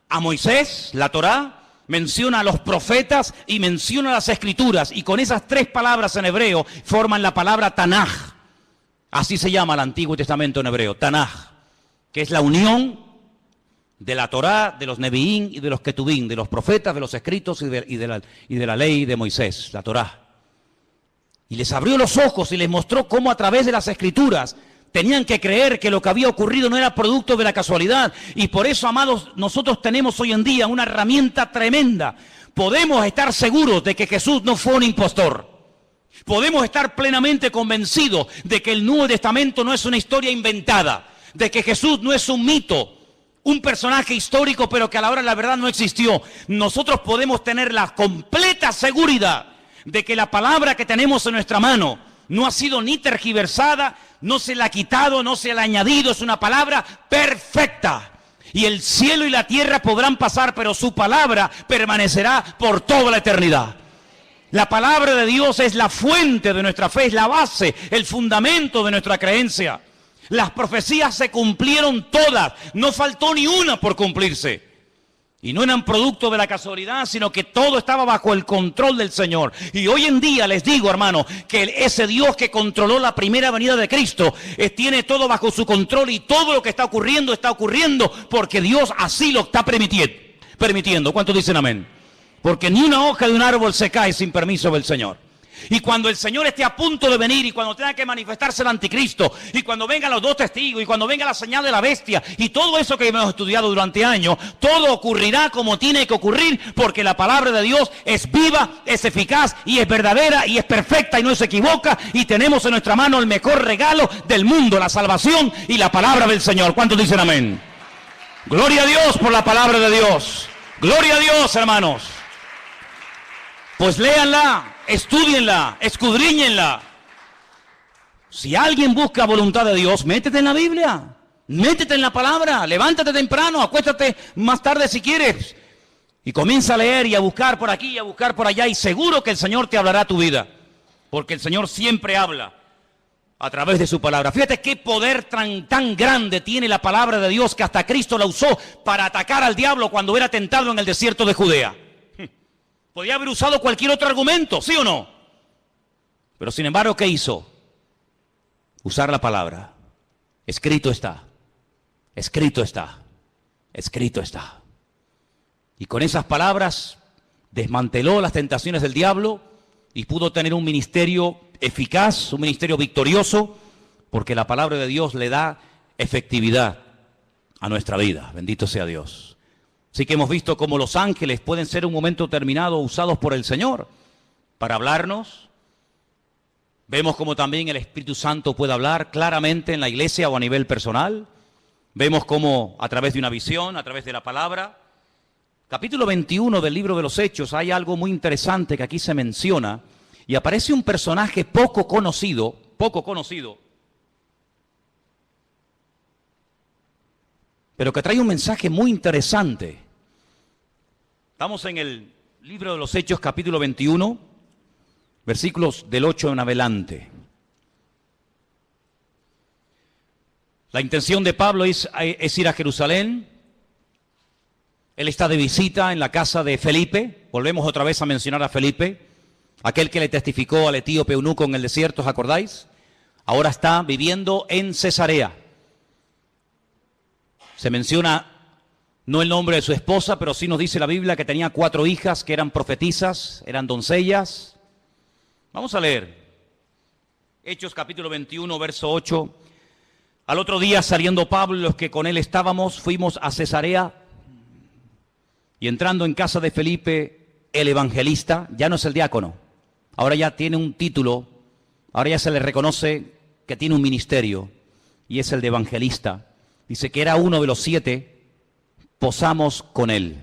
a Moisés, la Torá, menciona a los profetas y menciona las escrituras. Y con esas tres palabras en hebreo forman la palabra Tanaj. Así se llama el Antiguo Testamento en hebreo, Tanaj, que es la unión de la Torá, de los Neviín y de los Ketubín, de los profetas, de los escritos y de la ley de Moisés, la Torá. Y les abrió los ojos y les mostró cómo a través de las escrituras tenían que creer que lo que había ocurrido no era producto de la casualidad. Y por eso, amados, nosotros tenemos hoy en día una herramienta tremenda. Podemos estar seguros de que Jesús no fue un impostor. Podemos estar plenamente convencidos de que el Nuevo Testamento no es una historia inventada, de que Jesús no es un mito, un personaje histórico, pero que a la hora de la verdad no existió. Nosotros podemos tener la completa seguridad de que la palabra que tenemos en nuestra mano no ha sido ni tergiversada, no se la ha quitado, no se la ha añadido, es una palabra perfecta. Y el cielo y la tierra podrán pasar, pero su palabra permanecerá por toda la eternidad. La palabra de Dios es la fuente de nuestra fe, es la base, el fundamento de nuestra creencia. Las profecías se cumplieron todas, no faltó ni una por cumplirse. Y no eran producto de la casualidad, sino que todo estaba bajo el control del Señor. Y hoy en día les digo, hermano, que ese Dios que controló la primera venida de Cristo, tiene todo bajo su control y todo lo que está ocurriendo porque Dios así lo está permitiendo. ¿Cuántos dicen amén? Porque ni una hoja de un árbol se cae sin permiso del Señor. Y cuando el Señor esté a punto de venir, y cuando tenga que manifestarse el anticristo, y cuando vengan los dos testigos, y cuando venga la señal de la bestia, y todo eso que hemos estudiado durante años, todo ocurrirá como tiene que ocurrir, porque la palabra de Dios es viva, es eficaz, y es verdadera, y es perfecta, y no se equivoca, y tenemos en nuestra mano el mejor regalo del mundo, la salvación y la palabra del Señor. ¿Cuántos dicen amén? Gloria a Dios por la palabra de Dios. Gloria a Dios, hermanos. Pues léanla, estúdienla, escudriñenla. Si alguien busca voluntad de Dios, métete en la Biblia, métete en la palabra, levántate temprano, acuéstate más tarde si quieres, y comienza a leer y a buscar por aquí y a buscar por allá, y seguro que el Señor te hablará tu vida, porque el Señor siempre habla a través de su palabra. Fíjate qué poder tan grande tiene la palabra de Dios, que hasta Cristo la usó para atacar al diablo cuando era tentado en el desierto de Judea. Podía haber usado cualquier otro argumento, ¿sí o no? Pero sin embargo, ¿qué hizo? Usar la palabra. Escrito está, escrito está, escrito está. Y con esas palabras desmanteló las tentaciones del diablo y pudo tener un ministerio eficaz, un ministerio victorioso, porque la palabra de Dios le da efectividad a nuestra vida. Bendito sea Dios. Así que hemos visto cómo los ángeles pueden ser en un momento determinado usados por el Señor para hablarnos. Vemos cómo también el Espíritu Santo puede hablar claramente en la iglesia o a nivel personal. Vemos cómo a través de una visión, a través de la palabra. Capítulo 21 del libro de los Hechos, hay algo muy interesante que aquí se menciona. Y aparece un personaje poco conocido, pero que trae un mensaje muy interesante. Estamos en el libro de los Hechos, capítulo 21, versículos del 8 en adelante. La intención de Pablo es ir a Jerusalén. Él está de visita en la casa de Felipe. Volvemos otra vez a mencionar a Felipe, aquel que le testificó al etíope eunuco en el desierto, ¿os acordáis? Ahora está viviendo en Cesarea. Se menciona no el nombre de su esposa, pero sí nos dice la Biblia que tenía 4 hijas que eran profetisas, eran doncellas. Vamos a leer Hechos capítulo 21, verso 8 Al otro día, saliendo Pablo y los que con él estábamos, fuimos a Cesarea, y entrando en casa de Felipe, el evangelista, ya no es el diácono, ahora ya tiene un título, ahora ya se le reconoce que tiene un ministerio, y es el de evangelista. Dice que era uno de los 7, posamos con él.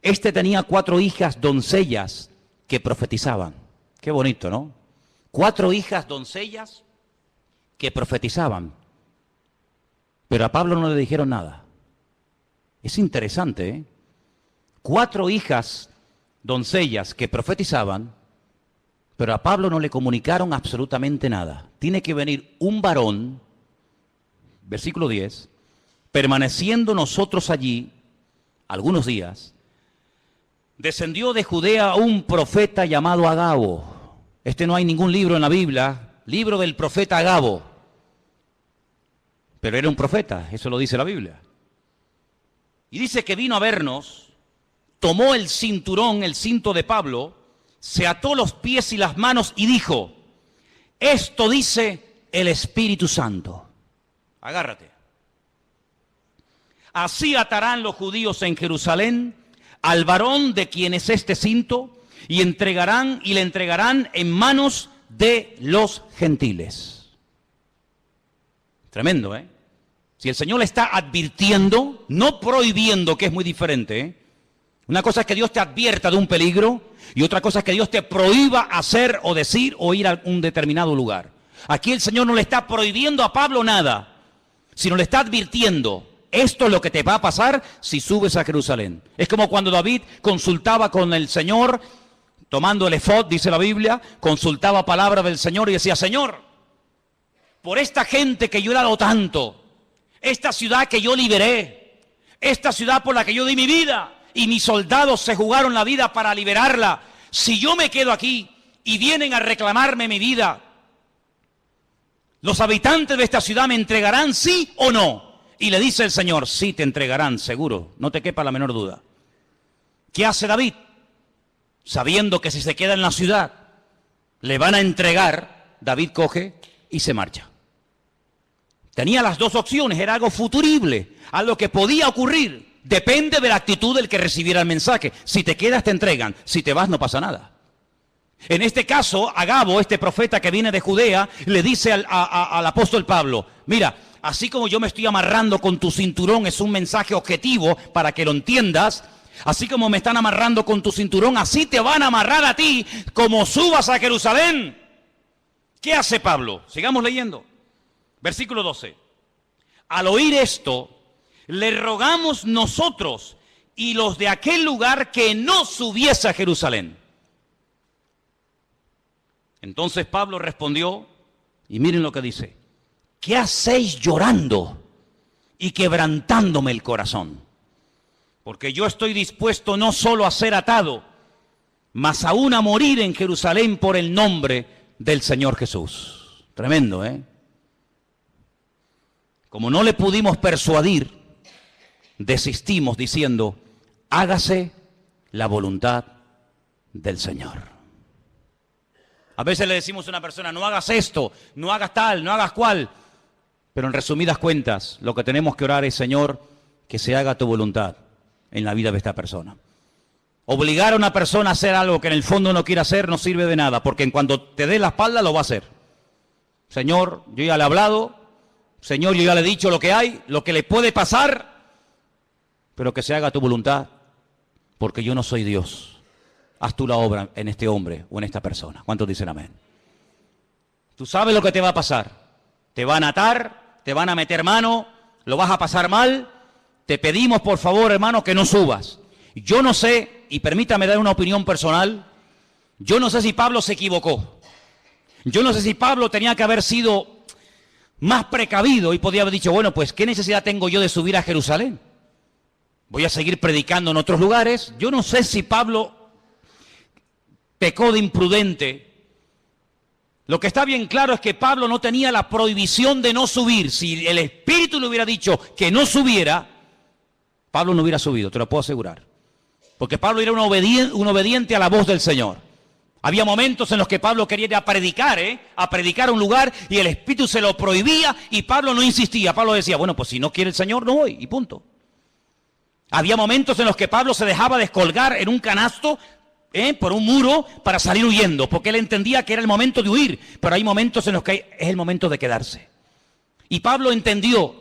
Este tenía 4 hijas doncellas que profetizaban. Qué bonito, ¿no? 4 hijas doncellas que profetizaban. Pero a Pablo no le dijeron nada. Es interesante, ¿eh? 4 hijas doncellas que profetizaban, pero a Pablo no le comunicaron absolutamente nada. Tiene que venir un varón, versículo 10, permaneciendo nosotros allí algunos días, descendió de Judea un profeta llamado Agabo. No hay ningún libro en la Biblia, libro del profeta Agabo. Pero era un profeta, eso lo dice la Biblia. Y dice que vino a vernos, tomó el cinturón, el cinto de Pablo, se ató los pies y las manos y dijo, esto dice el Espíritu Santo. Agárrate. Así atarán los judíos en Jerusalén al varón de quien es este cinto y le entregarán en manos de los gentiles. Tremendo, ¿eh? Si el Señor le está advirtiendo, no prohibiendo, que es muy diferente, ¿eh? Una cosa es que Dios te advierta de un peligro y otra cosa es que Dios te prohíba hacer o decir o ir a un determinado lugar. Aquí el Señor no le está prohibiendo a Pablo nada, sino le está advirtiendo. Esto es lo que te va a pasar si subes a Jerusalén. Es como cuando David consultaba con el Señor, tomando el efod, dice la Biblia, consultaba palabra del Señor y decía, Señor, por esta gente que yo he dado tanto, esta ciudad que yo liberé, esta ciudad por la que yo di mi vida y mis soldados se jugaron la vida para liberarla, si yo me quedo aquí y vienen a reclamarme mi vida, ¿los habitantes de esta ciudad me entregarán sí o no? Y le dice el Señor, sí te entregarán, seguro, no te quepa la menor duda. ¿Qué hace David? Sabiendo que si se queda en la ciudad, le van a entregar, David coge y se marcha. Tenía las dos opciones, era algo futurible, algo que podía ocurrir. Depende de la actitud del que recibiera el mensaje. Si te quedas, te entregan. Si te vas, no pasa nada. En este caso, Agabo, este profeta que viene de Judea, le dice al apóstol Pablo, mira, así como yo me estoy amarrando con tu cinturón, es un mensaje objetivo para que lo entiendas, así como me están amarrando con tu cinturón, así te van a amarrar a ti como subas a Jerusalén. ¿Qué hace Pablo? Sigamos leyendo. Versículo 12. Al oír esto, le rogamos nosotros y los de aquel lugar que no subiese a Jerusalén. Entonces Pablo respondió, y miren lo que dice, ¿qué hacéis llorando y quebrantándome el corazón? Porque yo estoy dispuesto no solo a ser atado, mas aún a morir en Jerusalén por el nombre del Señor Jesús. Tremendo, ¿eh? Como no le pudimos persuadir, desistimos diciendo, hágase la voluntad del Señor. A veces le decimos a una persona, no hagas esto, no hagas tal, no hagas cual. Pero en resumidas cuentas, lo que tenemos que orar es, Señor, que se haga tu voluntad en la vida de esta persona. Obligar a una persona a hacer algo que en el fondo no quiere hacer no sirve de nada, porque en cuanto te dé la espalda lo va a hacer. Señor, yo ya le he hablado, Señor, yo ya le he dicho lo que hay, lo que le puede pasar, pero que se haga tu voluntad, porque yo no soy Dios. Haz tú la obra en este hombre o en esta persona. ¿Cuántos dicen amén? Tú sabes lo que te va a pasar. Te van a atar, te van a meter mano, lo vas a pasar mal. Te pedimos, por favor, hermano, que no subas. Yo no sé, y permítame dar una opinión personal, yo no sé si Pablo se equivocó. Yo no sé si Pablo tenía que haber sido más precavido y podía haber dicho, bueno, pues, ¿qué necesidad tengo yo de subir a Jerusalén? Voy a seguir predicando en otros lugares. Yo no sé si Pablo pecó de imprudente. Lo que está bien claro es que Pablo no tenía la prohibición de no subir. Si el Espíritu le hubiera dicho que no subiera, Pablo no hubiera subido, te lo puedo asegurar. Porque Pablo era un obediente a la voz del Señor. Había momentos en los que Pablo quería ir a predicar a un lugar, y el Espíritu se lo prohibía y Pablo no insistía. Pablo decía, bueno, pues si no quiere el Señor, no voy, y punto. Había momentos en los que Pablo se dejaba descolgar en un canasto por un muro para salir huyendo, porque él entendía que era el momento de huir, pero hay momentos en los que es el momento de quedarse. Y Pablo entendió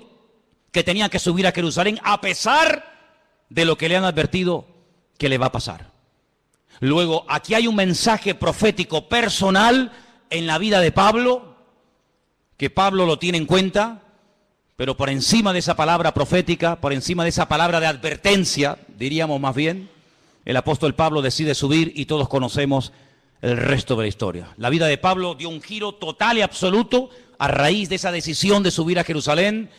que tenía que subir a Jerusalén a pesar de lo que le han advertido que le va a pasar. Luego, aquí hay un mensaje profético personal en la vida de Pablo, que Pablo lo tiene en cuenta, pero por encima de esa palabra profética, por encima de esa palabra de advertencia, diríamos más bien, el apóstol Pablo decide subir y todos conocemos el resto de la historia. La vida de Pablo dio un giro total y absoluto a raíz de esa decisión de subir a Jerusalén.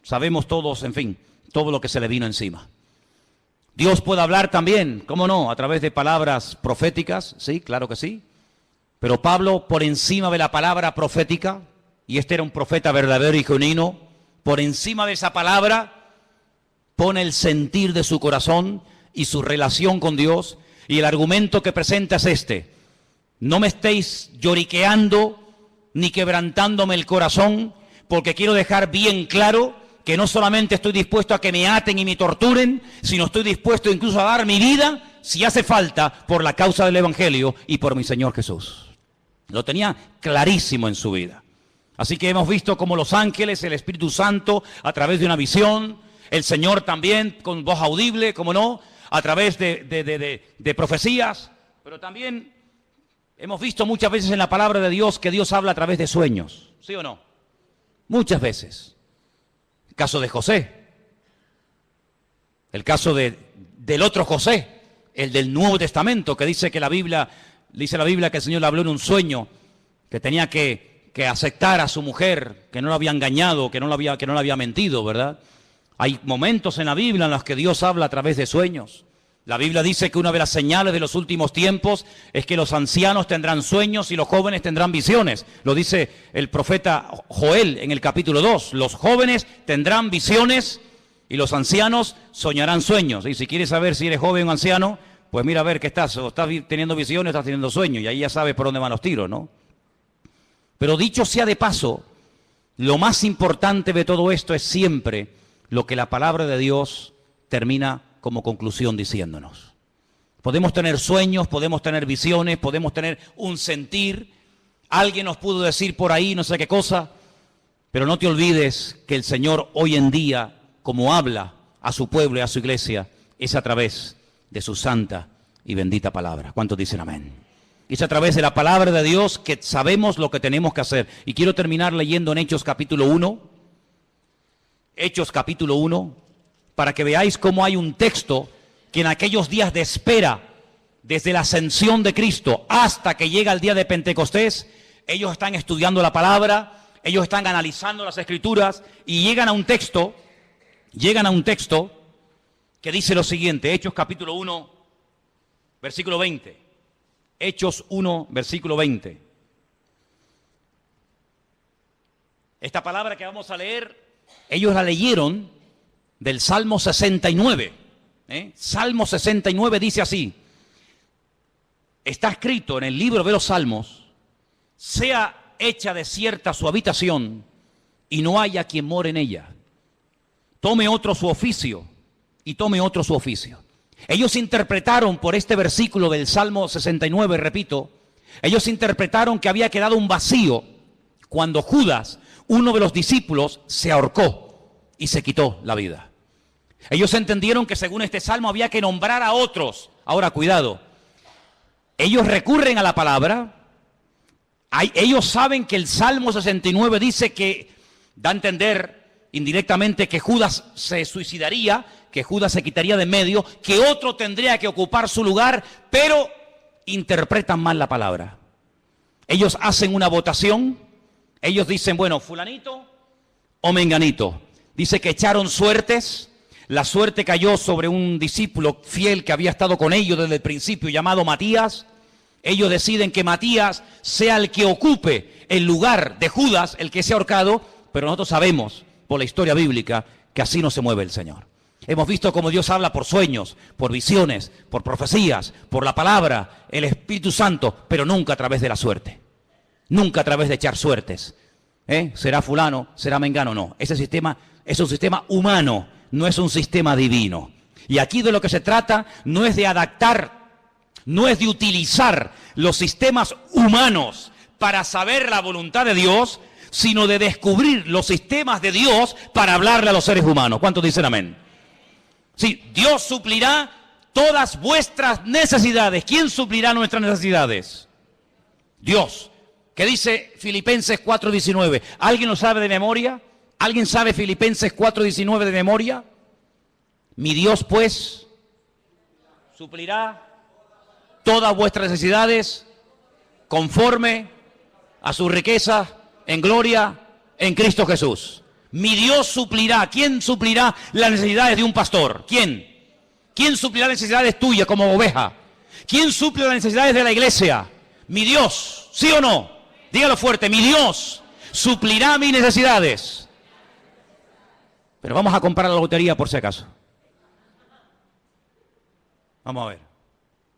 Sabemos todos, en fin, todo lo que se le vino encima. Dios puede hablar también, ¿cómo no?, a través de palabras proféticas, sí, claro que sí. Pero Pablo, por encima de la palabra profética, y este era un profeta verdadero y genuino, por encima de esa palabra, pone el sentir de su corazón y su relación con Dios, y el argumento que presenta es este: no me estéis lloriqueando ni quebrantándome el corazón, porque quiero dejar bien claro que no solamente estoy dispuesto a que me aten y me torturen, sino estoy dispuesto incluso a dar mi vida, si hace falta, por la causa del Evangelio y por mi Señor Jesús. Lo tenía clarísimo en su vida. Así que hemos visto cómo los ángeles, el Espíritu Santo, a través de una visión, el Señor también con voz audible, como no, a través de profecías, pero también hemos visto muchas veces en la palabra de Dios que Dios habla a través de sueños, ¿sí o no? Muchas veces. El caso de José, el caso del otro José, el del Nuevo Testamento, que dice la Biblia que el Señor le habló en un sueño, que tenía que aceptar a su mujer, que no la había engañado, que no le había mentido, ¿verdad? Hay momentos en la Biblia en los que Dios habla a través de sueños. La Biblia dice que una de las señales de los últimos tiempos es que los ancianos tendrán sueños y los jóvenes tendrán visiones. Lo dice el profeta Joel en el capítulo 2. Los jóvenes tendrán visiones y los ancianos soñarán sueños. Y si quieres saber si eres joven o anciano, pues mira a ver qué estás. O estás teniendo visiones, estás teniendo sueños. Y ahí ya sabes por dónde van los tiros, ¿no? Pero dicho sea de paso, lo más importante de todo esto es siempre lo que la palabra de Dios termina como conclusión diciéndonos. Podemos tener sueños, podemos tener visiones, podemos tener un sentir. Alguien nos pudo decir por ahí no sé qué cosa, pero no te olvides que el Señor hoy en día, como habla a su pueblo y a su iglesia, es a través de su santa y bendita palabra. ¿Cuántos dicen amén? Es a través de la palabra de Dios que sabemos lo que tenemos que hacer. Y quiero terminar leyendo en Hechos capítulo 1. Hechos capítulo 1. Para que veáis cómo hay un texto que en aquellos días de espera, desde la ascensión de Cristo hasta que llega el día de Pentecostés, ellos están estudiando la palabra, ellos están analizando las Escrituras y llegan a un texto que dice lo siguiente, Hechos capítulo 1, versículo 20. Hechos 1, versículo 20. Esta palabra que vamos a leer, ellos la leyeron del Salmo 69. Salmo 69 dice así: está escrito en el libro de los Salmos, sea hecha desierta su habitación y no haya quien more en ella. Tome otro su oficio y tome otro su oficio. Ellos interpretaron por este versículo del Salmo 69, repito, ellos interpretaron que había quedado un vacío cuando Judas, uno de los discípulos, se ahorcó y se quitó la vida. Ellos entendieron que según este salmo había que nombrar a otros. Ahora, cuidado, ellos recurren a la palabra, ellos saben que el Salmo 69 dice que, da a entender indirectamente que Judas se suicidaría, que Judas se quitaría de en medio, que otro tendría que ocupar su lugar, pero interpretan mal la palabra. Ellos hacen una votación, ellos dicen, bueno, fulanito o menganito. Dice que echaron suertes, la suerte cayó sobre un discípulo fiel que había estado con ellos desde el principio, llamado Matías. Ellos deciden que Matías sea el que ocupe el lugar de Judas, el que se ha ahorcado, pero nosotros sabemos, por la historia bíblica, que así no se mueve el Señor. Hemos visto cómo Dios habla por sueños, por visiones, por profecías, por la palabra, el Espíritu Santo, pero nunca a través de la suerte. Nunca a través de echar suertes. Será fulano, será mengano, no. Ese sistema es un sistema humano, no es un sistema divino. Y aquí de lo que se trata no es de adaptar, no es de utilizar los sistemas humanos para saber la voluntad de Dios, sino de descubrir los sistemas de Dios para hablarle a los seres humanos. ¿Cuántos dicen amén? Sí, Dios suplirá todas vuestras necesidades. ¿Quién suplirá nuestras necesidades? Dios. ¿Qué dice Filipenses 4:19? ¿Alguien lo sabe de memoria? ¿Alguien sabe Filipenses 4:19 de memoria? Mi Dios, pues, suplirá todas vuestras necesidades conforme a su riqueza en gloria en Cristo Jesús. Mi Dios suplirá. ¿Quién suplirá las necesidades de un pastor? ¿Quién? ¿Quién suplirá las necesidades tuyas como oveja? ¿Quién suple las necesidades de la iglesia? Mi Dios. ¿Sí o no? Dígalo fuerte. Mi Dios suplirá mis necesidades. Pero vamos a comprar la lotería por si acaso. Vamos a ver.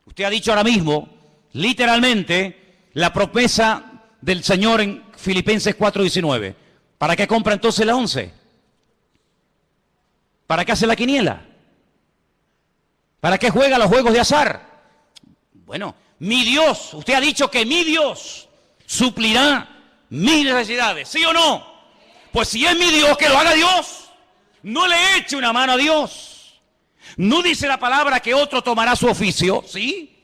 Usted ha dicho ahora mismo, literalmente, la promesa del Señor en Filipenses 4:19. ¿Para qué compra entonces la 11? ¿Para qué hace la quiniela? ¿Para qué juega los juegos de azar? Bueno, mi Dios, usted ha dicho que mi Dios suplirá mis necesidades, ¿sí o no? Pues si es mi Dios, que lo haga Dios. No le eche una mano a Dios. No dice la palabra que otro tomará su oficio, ¿sí?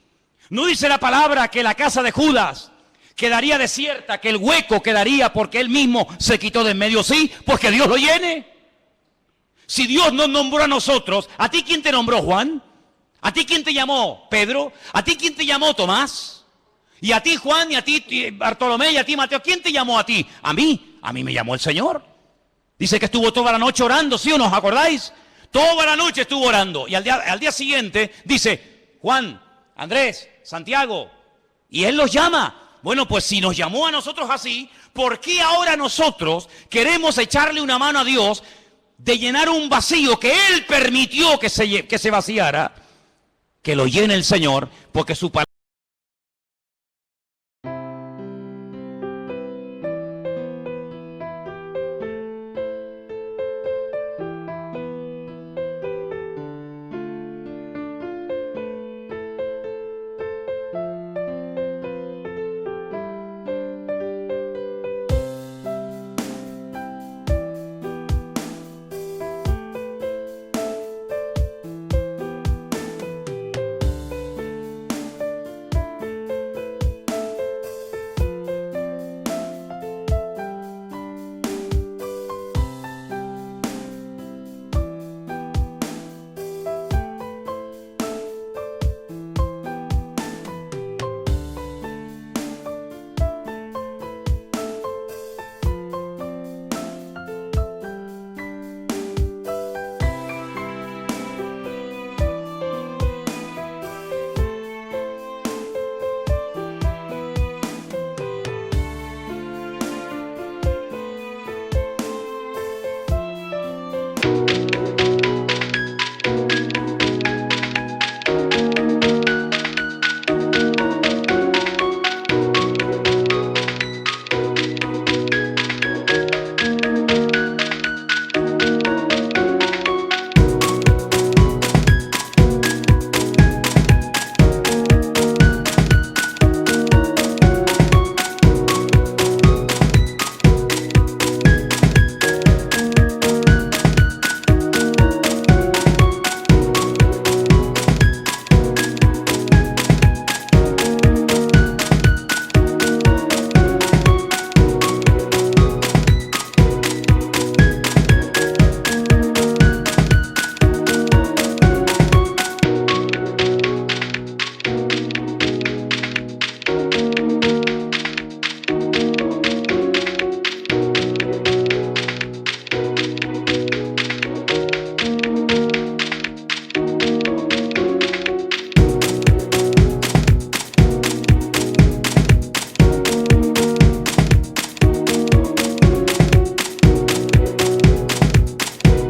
No dice la palabra que la casa de Judas quedaría desierta, que el hueco quedaría porque él mismo se quitó de en medio, sí, pues que Dios lo llene. Si Dios nos nombró a nosotros, ¿a ti quién te nombró, Juan? ¿A ti quién te llamó, Pedro? ¿A ti quién te llamó, Tomás? Y a ti, Juan, y a ti, Bartolomé, y a ti, Mateo. ¿Quién te llamó a ti? A mí me llamó el Señor. Dice que estuvo toda la noche orando, ¿sí o no? ¿Os acordáis? Toda la noche estuvo orando. Y al día siguiente dice, Juan, Andrés, Santiago, y Él los llama. Bueno, pues si nos llamó a nosotros así, ¿por qué ahora nosotros queremos echarle una mano a Dios de llenar un vacío que Él permitió que se vaciara? Que lo llene el Señor, porque su palabra